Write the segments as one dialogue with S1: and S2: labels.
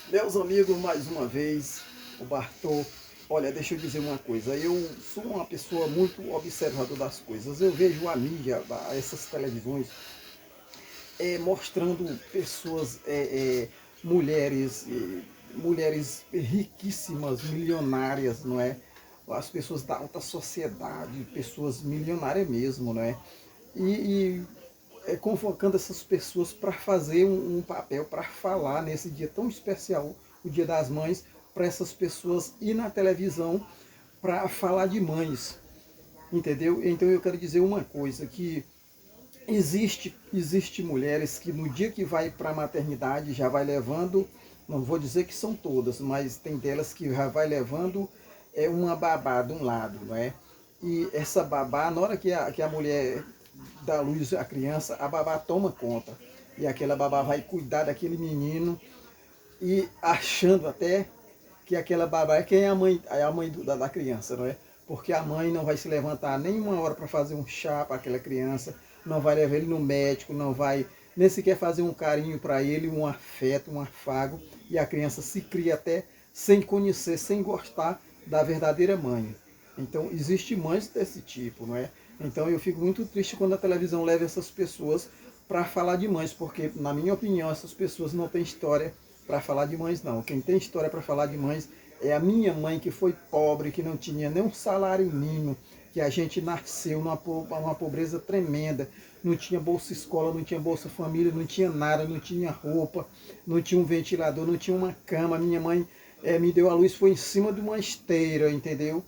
S1: Meus amigos, mais uma vez, o Bartô. Olha, deixa eu dizer uma coisa. Eu sou uma pessoa muito observador das coisas. Eu vejo a mídia, essas televisões, mostrando pessoas, mulheres, mulheres riquíssimas, milionárias, não é? As pessoas da alta sociedade, pessoas milionárias mesmo, não é? Convocando essas pessoas para fazer um papel, para falar nesse dia tão especial, o Dia das Mães, para essas pessoas ir na televisão para falar de mães, entendeu? Então eu quero dizer uma coisa, que existe mulheres que no dia que vai para a maternidade já vai levando, não vou dizer que são todas, mas tem delas que já vai levando uma babá de um lado, não é? E essa babá, na hora que a mulher dá luz à criança, a babá toma conta. E aquela babá vai cuidar daquele menino e achando até que aquela babá é quem é a mãe da criança, não é? Porque a mãe não vai se levantar nem uma hora para fazer um chá para aquela criança, não vai levar ele no médico, não vai nem sequer fazer um carinho para ele, um afeto, um afago, e a criança se cria até sem conhecer, sem gostar da verdadeira mãe. Então, existe mães desse tipo, não é? Então, eu fico muito triste quando a televisão leva essas pessoas para falar de mães, porque, na minha opinião, essas pessoas não têm história para falar de mães, não. Quem tem história para falar de mães é a minha mãe, que foi pobre, que não tinha nem um salário mínimo, que a gente nasceu numa pobreza tremenda, não tinha bolsa escola, não tinha bolsa família, não tinha nada, não tinha roupa, não tinha um ventilador, não tinha uma cama. Minha mãe me deu a luz, foi em cima de uma esteira, entendeu?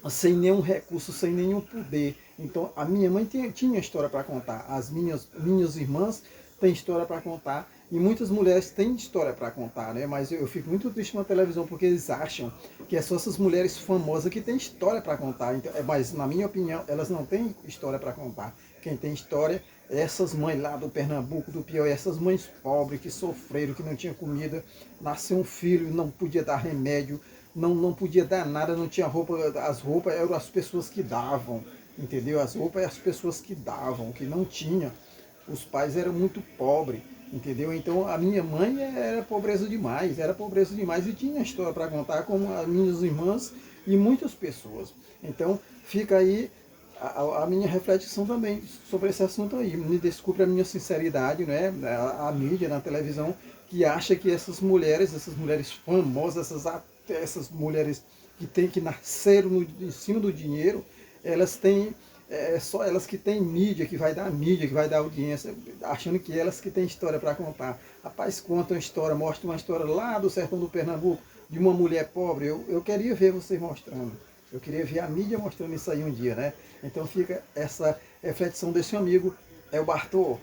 S1: Sem nenhum recurso, sem nenhum poder. Então a minha mãe tinha história para contar, as minhas irmãs têm história para contar, e muitas mulheres têm história para contar, né? Mas eu fico muito triste na televisão porque eles acham que é só essas mulheres famosas que têm história para contar. Então, mas na minha opinião, elas não têm história para contar. Quem tem história é essas mães lá do Pernambuco, do Piauí, essas mães pobres que sofreram, que não tinham comida, nasceu um filho, não podia dar remédio, não podia dar nada, não tinha roupa, as roupas eram as pessoas que davam, entendeu? As roupas eram as pessoas que davam, que não tinha. Os pais eram muito pobres, entendeu? Então a minha mãe era pobreza demais e tinha história para contar, como as minhas irmãs e muitas pessoas. Então fica aí a minha reflexão também sobre esse assunto aí. Me desculpe a minha sinceridade, né? A mídia na televisão que acha que essas mulheres famosas, essas mulheres que nasceram em cima do dinheiro, elas têm só elas que têm mídia, que vai dar audiência, achando que elas que têm história para contar. Rapaz, conta uma história, mostra uma história lá do sertão do Pernambuco, de uma mulher pobre. Eu queria ver vocês mostrando. Eu queria ver a mídia mostrando isso aí um dia, né? Então fica essa reflexão desse amigo, é o Bartô.